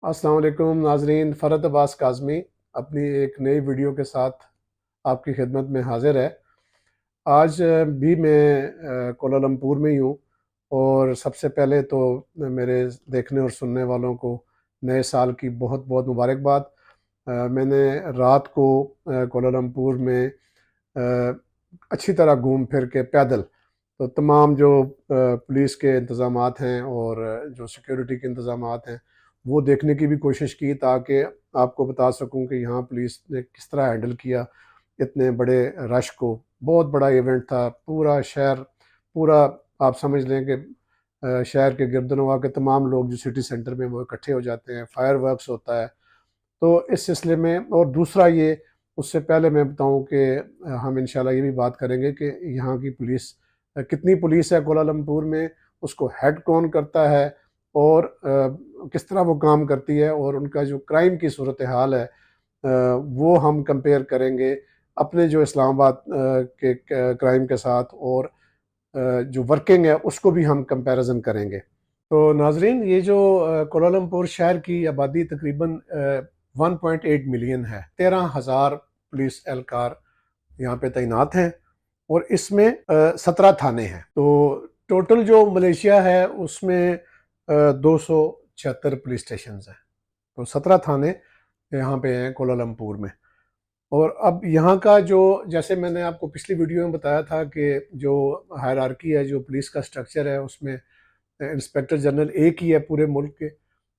अस्सलाम वालेकुम नाजरीन, फ़रत अब्बास काज़मी अपनी एक नई वीडियो के साथ आपकी खिदमत में हाज़िर है। आज भी मैं कोलालमपुर में ही हूँ और सबसे पहले तो मेरे देखने और सुनने वालों को नए साल की बहुत-बहुत मुबारकबाद। मैंने रात को कोलालमपुर में अच्छी तरह घूम फिर के पैदल तो तमाम जो पुलिस के इंतज़ामात हैं और जो सिक्योरिटी के इंतज़ामात हैं, वो देखने की भी कोशिश की ताकि आपको बता सकूँ कि यहाँ पुलिस ने किस तरह हैंडल किया इतने बड़े रश को। बहुत बड़ा इवेंट था, पूरा शहर पूरा आप समझ लें कि शहर के गिरदनवा के तमाम लोग जो सिटी सेंटर में वो इकट्ठे हो जाते हैं, फायरवर्क्स होता है। तो इस सिलसिले में और दूसरा ये उससे पहले मैं बताऊँ कि हम इंशाल्लाह ये भी बात करेंगे कि यहाँ की पुलिस कितनी पुलिस है कुआलालंपुर में, उसको हेड कौन करता है और किस तरह वो काम करती है और उनका जो क्राइम की सूरत हाल है वो हम कंपेयर करेंगे अपने जो इस्लामाबाद के क्राइम के साथ और जो वर्किंग है उसको भी हम कंपैरिजन करेंगे। तो नाज़रीन ये जो कुआलालंपुर शहर की आबादी तकरीबन 1.8 मिलियन है। 13,000 पुलिस एहलकार यहाँ पे तैनात हैं और इसमें 17 थाने हैं। तो टोटल जो मलेशिया है उसमें 276 पुलिस स्टेशंस हैं। तो 17 थाने यहाँ पे हैं कुआलालंपुर में। और अब यहाँ का जो जैसे मैंने आपको पिछली वीडियो में बताया था कि जो हायरार्की है, जो पुलिस का स्ट्रक्चर है उसमें इंस्पेक्टर जनरल एक ही है पूरे मुल्क के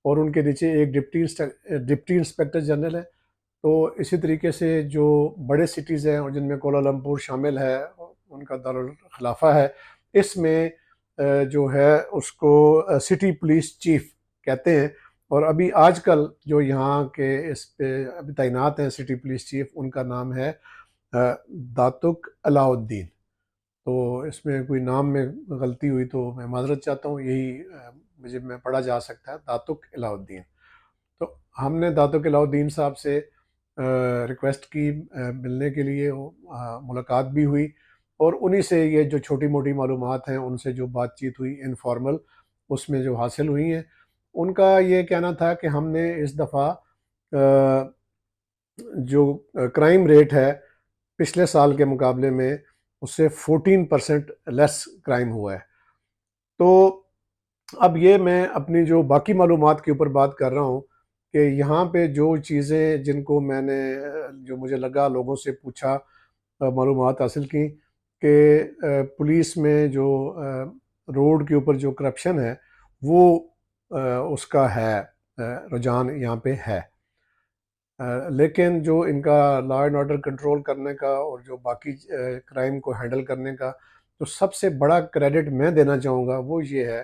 और उनके नीचे एक डिप्टी इंस्पेक्टर जनरल है। तो इसी तरीके से जो बड़े सिटीज़ हैं और जिनमें कोलालमपुर शामिल है, उनका दारुल खिलाफा है, इसमें जो है उसको सिटी पुलिस चीफ कहते हैं। और अभी आजकल जो यहाँ के इस पे अभी तैनात हैं सिटी पुलिस चीफ, उनका नाम है दातुक अलाउद्दीन। तो इसमें कोई नाम में गलती हुई तो मैं माज़रत चाहता हूँ, यही मुझे में पढ़ा जा सकता है दातुक अलाउद्दीन। तो हमने दातुक अलाउद्दीन साहब से रिक्वेस्ट की मिलने के लिए, मुलाकात भी हुई और उन्हीं से ये जो छोटी-मोटी मालूमात हैं, उनसे जो बातचीत हुई इनफॉर्मल, उसमें जो हासिल हुई हैं, उनका ये कहना था कि हमने इस दफ़ा जो क्राइम रेट है, पिछले साल के मुकाबले में उससे 14% लेस क्राइम हुआ है। तो अब ये मैं अपनी जो बाकी मालूमात के ऊपर बात कर रहा हूँ कि यहाँ पे जो चीज़ें जिनको मैंने जो मुझे लगा लोगों से पूछा, मालूमात हासिल की कि पुलिस में जो रोड के ऊपर जो करप्शन है वो उसका है, रुझान यहाँ पे है। लेकिन जो इनका लॉ एंड ऑर्डर कंट्रोल करने का और जो बाकी क्राइम को हैंडल करने का जो सबसे बड़ा क्रेडिट मैं देना चाहूँगा वो ये है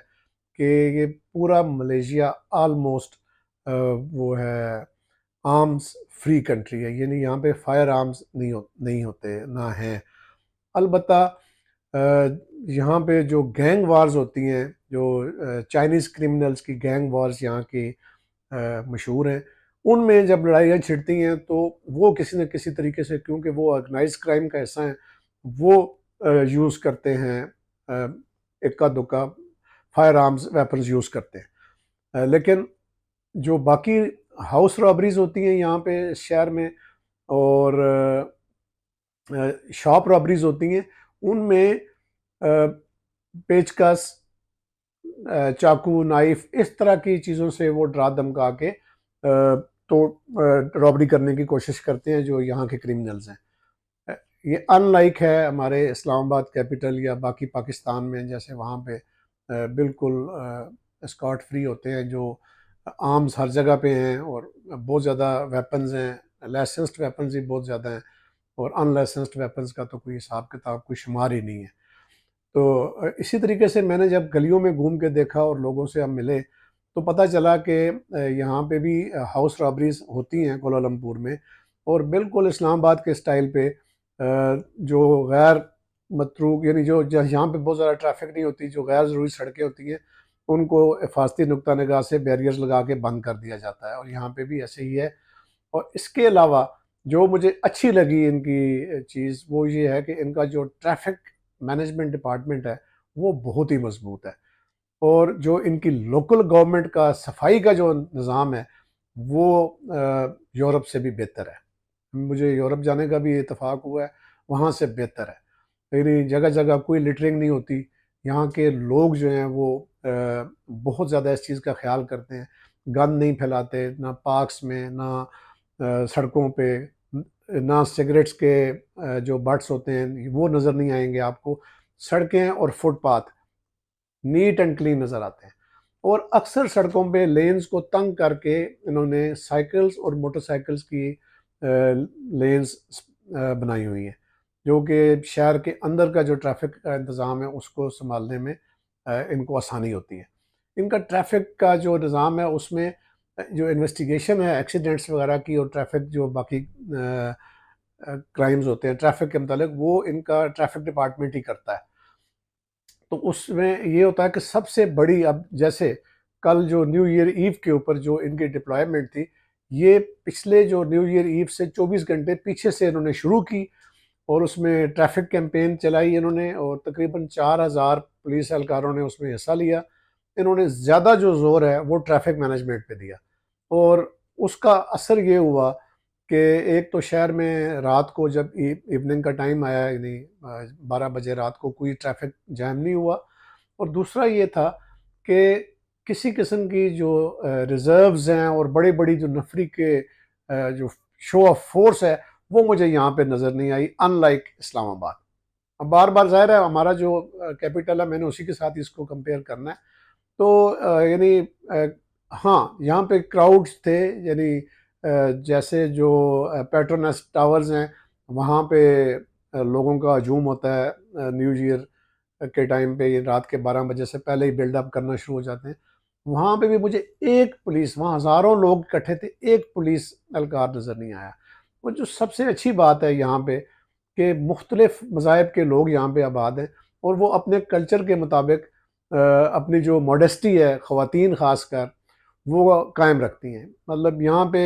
कि ये पूरा मलेशिया ऑलमोस्ट वो है आर्म्स फ्री कंट्री है, यानी यहाँ पे फायर आर्म्स नहीं होते ना हैं। अलबत्ता यहाँ पे जो गैंग वार्स होती हैं, जो चाइनीज़ क्रिमिनल्स की गैंग वार्स यहाँ की मशहूर हैं, उनमें जब लड़ाइयाँ छिड़ती हैं तो वो किसी न किसी तरीके से, क्योंकि वो ऑर्गेनाइज़ क्राइम का हिस्सा हैं, वो यूज़ करते हैं इक्का-दुक्का फायर आर्म्स वेपन्स यूज़ करते हैं। लेकिन जो बाकी हाउस रॉबरीज़ होती हैं यहाँ पे इस शहर में और शॉप रॉबरीज़ होती हैं, उनमें पेचकस, चाकू, नाइफ इस तरह की चीज़ों से वो डरा धमका के तो रॉबरी करने की कोशिश करते हैं जो यहाँ के क्रिमिनल्स हैं। ये अनलाइक है हमारे इस्लामाबाद कैपिटल या बाकी पाकिस्तान में, जैसे वहाँ पे बिल्कुल एस्कॉर्ट फ्री होते हैं, जो आर्म्स हर जगह पे हैं और बहुत ज़्यादा वेपन्स हैं, लाइसेंस्ड वेपन्स भी बहुत ज़्यादा हैं और अनलाइसेंस्ड वेपन्स का तो कोई हिसाब किताब, कोई शुमार ही नहीं है। तो इसी तरीके से मैंने जब गलियों में घूम के देखा और लोगों से हम मिले, तो पता चला कि यहाँ पे भी हाउस रॉबरीज़ होती हैं कोलालमपुर में और बिल्कुल इस्लामाबाद के स्टाइल पे, जो गैर मतरूक यानी जो यहाँ पे बहुत ज़्यादा ट्रैफिक नहीं होती, जो गैर ज़रूरी सड़कें होती हैं, उनको हिफाजती नुक्ता निगाह से बैरियर्स लगा के बंद कर दिया जाता है और यहाँ पे भी ऐसे ही है। और इसके अलावा जो मुझे अच्छी लगी इनकी चीज़ वो ये है कि इनका जो ट्रैफिक मैनेजमेंट डिपार्टमेंट है वो बहुत ही मजबूत है और जो इनकी लोकल गवर्नमेंट का सफाई का जो निज़ाम है वो यूरोप से भी बेहतर है। मुझे यूरोप जाने का भी इत्तेफाक हुआ है, वहाँ से बेहतर है। यानी जगह जगह कोई लिटरिंग नहीं होती। यहाँ के लोग जो हैं वो बहुत ज़्यादा इस चीज़ का ख्याल करते हैं। गंद नहीं फैलाते, ना पार्क्स में, ना सड़कों पे, ना सिगरेट्स के जो बट्स होते हैं वो नज़र नहीं आएंगे आपको। सड़कें और फुटपाथ नीट एंड क्लीन नज़र आते हैं। और अक्सर सड़कों पे लेन्स को तंग करके इन्होंने साइकिल्स और मोटरसाइकिल्स की लेन्स बनाई हुई हैं, जो कि शहर के अंदर का जो ट्रैफिक का इंतज़ाम है उसको संभालने में इनको आसानी होती है। इनका ट्रैफिक का जो निज़ाम है उसमें जो इन्वेस्टिगेशन है एक्सीडेंट्स वगैरह की और ट्रैफिक जो बाकी क्राइम्स होते हैं ट्रैफिक के मतलब, वो इनका ट्रैफिक डिपार्टमेंट ही करता है। तो उसमें ये होता है कि सबसे बड़ी, अब जैसे कल जो न्यू ईयर ईव के ऊपर जो इनकी डिप्लॉयमेंट थी, ये पिछले जो न्यू ईयर ईव से 24 घंटे पीछे से इन्होंने शुरू की और उसमें ट्रैफिक कैंपेन चलाई इन्होंने और तकरीबन 4000 पुलिस एहलकारों ने उसमें हिस्सा लिया। इन्होंने ज़्यादा जो ज़ोर है वो ट्रैफिक मैनेजमेंट पे दिया और उसका असर ये हुआ कि एक तो शहर में रात को जब इवनिंग का टाइम आया, यानी 12 बजे रात को कोई ट्रैफिक जैम नहीं हुआ। और दूसरा ये था कि किसी किस्म की जो रिजर्व्स हैं और बड़ी बड़ी जो नफरी के जो शो ऑफ फोर्स है वो मुझे यहाँ पे नज़र नहीं आई, अनलाइक इस्लामाबाद। अब बार बार ज़ाहिर है हमारा जो कैपिटल है, मैंने उसी के साथ इसको कंपेयर करना है। तो यानी हाँ, यहाँ पे क्राउड्स थे, यानी जैसे जो पेट्रोनस टावर्स हैं वहाँ पे लोगों का हजूम होता है न्यू ईयर के टाइम पे, ये रात के 12 बजे से पहले ही बिल्डअप करना शुरू हो जाते हैं। वहाँ पे भी मुझे एक पुलिस, वहाँ हज़ारों लोग इकट्ठे थे, एक पुलिस एहलकार नज़र नहीं आया। वो जो सबसे अच्छी बात है यहाँ पे कि मुख्तलिफ मज़ाहिब के लोग यहाँ पे आबाद हैं और वो अपने कल्चर के मुताबिक अपनी जो मॉडेस्टी है ख़वातीन ख़ासकर वो कायम रखती हैं। मतलब यहाँ पे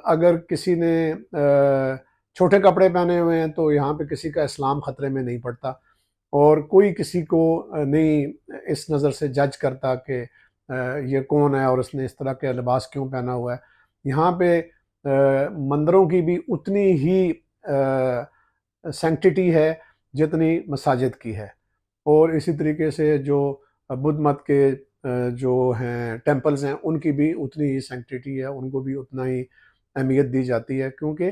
अगर किसी ने छोटे कपड़े पहने हुए हैं तो यहाँ पे किसी का इस्लाम ख़तरे में नहीं पड़ता और कोई किसी को नहीं इस नज़र से जज करता कि ये कौन है और उसने इस तरह के लिबास क्यों पहना हुआ है। यहाँ पे मंदिरों की भी उतनी ही सैंक्टिटी है जितनी मसाजिद की है और इसी तरीके से जो बुद्ध मत के जो हैं टेम्पल्स हैं उनकी भी उतनी ही सैंक्टिटी है, उनको भी उतना ही अहमियत दी जाती है क्योंकि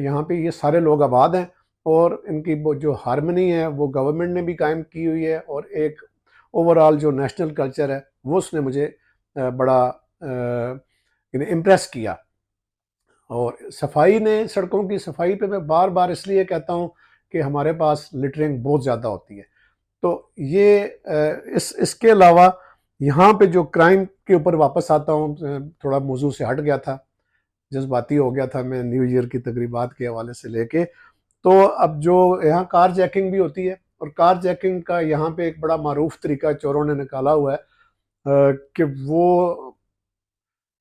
यहाँ पे ये सारे लोग आबाद हैं और इनकी वो जो हार्मनी है वो गवर्नमेंट ने भी कायम की हुई है और एक ओवरऑल जो नेशनल कल्चर है वो उसने मुझे बड़ा इम्प्रेस किया। और सफाई ने, सड़कों की सफाई पे मैं बार बार इसलिए कहता हूँ कि हमारे पास लिटरिंग बहुत ज़्यादा होती है। तो ये इसके अलावा यहाँ पे जो क्राइम के ऊपर वापस आता हूँ, थोड़ा मौजू से हट गया था, जज्बाती हो गया था मैं न्यू ईयर की तकरीबात के हवाले से लेके। तो अब जो यहाँ कार जैकिंग भी होती है और कार जैकिंग का यहाँ पे एक बड़ा मारूफ तरीका चोरों ने निकाला हुआ है कि वो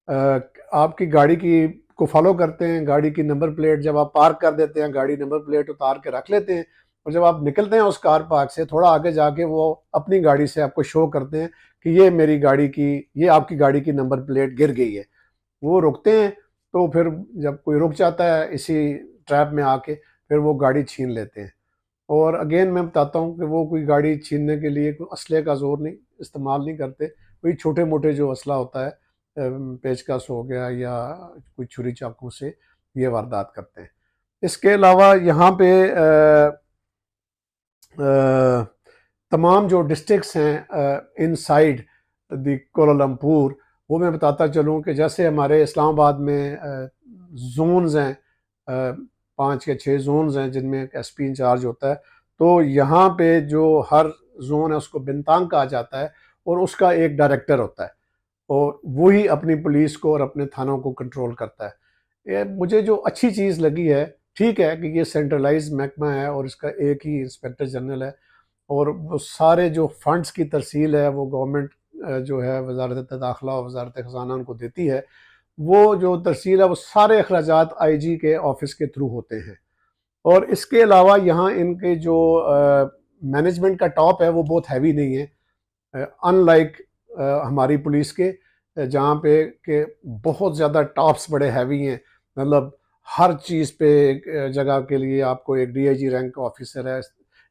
अ, आपकी गाड़ी की को फॉलो करते हैं, गाड़ी की नंबर प्लेट जब आप पार्क कर देते हैं, गाड़ी नंबर प्लेट उतार के रख लेते हैं और जब आप निकलते हैं उस कार पार्क से थोड़ा आगे जाके वो अपनी गाड़ी से आपको शो करते हैं कि ये मेरी गाड़ी की, ये आपकी गाड़ी की नंबर प्लेट गिर गई है। वो रुकते हैं, तो फिर जब कोई रुक जाता है इसी ट्रैप में आके, फिर वो गाड़ी छीन लेते हैं। और अगेन मैं बताता हूँ कि वो कोई गाड़ी छीनने के लिए कोई असले का ज़ोर नहीं इस्तेमाल नहीं करते, वही छोटे-मोटे जो असला होता है, पेचकस हो गया या कोई छुरी चाकू से ये वारदात करते हैं। इसके अलावा यहाँ पे अ, तमाम जो डिस्ट्रिक्ट्स हैं इनसाइड द कोलालमपुर, वो मैं बताता चलूँ कि जैसे हमारे इस्लामाबाद में ज़ोन्स हैं, 5 या 6 ज़ोन्स हैं जिनमें एक एसपी इंचार्ज होता है। तो यहाँ पे जो हर ज़ोन है उसको बिनतांग कहा जाता है और उसका एक डायरेक्टर होता है और वही अपनी पुलिस को और अपने थानों को कंट्रोल करता है। ये मुझे जो अच्छी चीज़ लगी है, ठीक है कि ये सेंट्रलाइज्ड महकमा है और इसका एक ही इंस्पेक्टर जनरल है और वो सारे जो फंड्स की तरसील है वो गवर्नमेंट जो है वजारत दाखिला और वजारत ख़जाना उनको देती है। वो जो तरसील है वो सारे अखराजात आईजी के ऑफिस के थ्रू होते हैं। और इसके अलावा यहाँ इनके जो मैनेजमेंट का टॉप है वो बहुत हैवी नहीं है, अनलाइक हमारी पुलिस के, जहाँ पे कि बहुत ज़्यादा टॉप्स बड़े हैवी हैं, मतलब हर चीज़ पे एक जगह के लिए आपको एक डीआईजी रैंक का ऑफिसर है।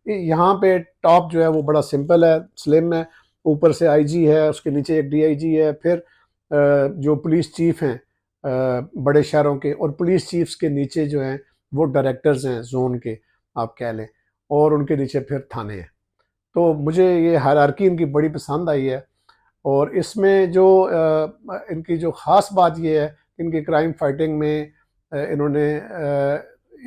यहाँ पे टॉप जो है वो बड़ा सिंपल है, स्लिम है, ऊपर से आईजी है, उसके नीचे एक डीआईजी है, फिर जो पुलिस चीफ हैं बड़े शहरों के, और पुलिस चीफ्स के नीचे जो हैं वो डायरेक्टर्स हैं जोन के, आप कह लें, और उनके नीचे फिर थाने हैं। तो मुझे ये हायरार्की इनकी बड़ी पसंद आई है। और इसमें जो इनकी जो ख़ास बात ये है, इनकी क्राइम फाइटिंग में इन्होंने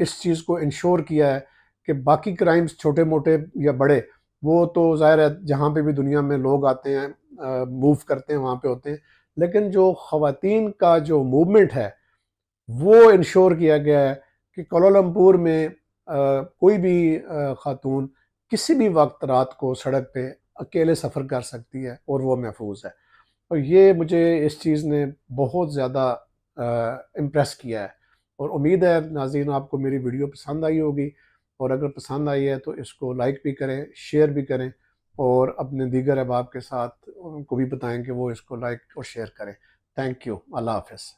इस चीज़ को इंश्योर किया है कि बाकी क्राइम्स छोटे मोटे या बड़े, वो तो ज़ाहिर है जहाँ पे भी दुनिया में लोग आते हैं मूव करते हैं वहाँ पे होते हैं, लेकिन जो ख़वातीन का जो मूवमेंट है वो इंश्योर किया गया है कि कोलालमपुर में कोई भी खातून किसी भी वक्त रात को सड़क पे अकेले सफ़र कर सकती है और वो महफूज है। और ये मुझे इस चीज़ ने बहुत ज़्यादा इम्प्रेस किया है। और उम्मीद है नाज़रीन आपको मेरी वीडियो पसंद आई होगी, और अगर पसंद आई है तो इसको लाइक भी करें, शेयर भी करें, और अपने दीगर अहबाब के साथ उनको भी बताएं कि वो इसको लाइक और शेयर करें। Thank you. अल्लाह हाफ़िज़।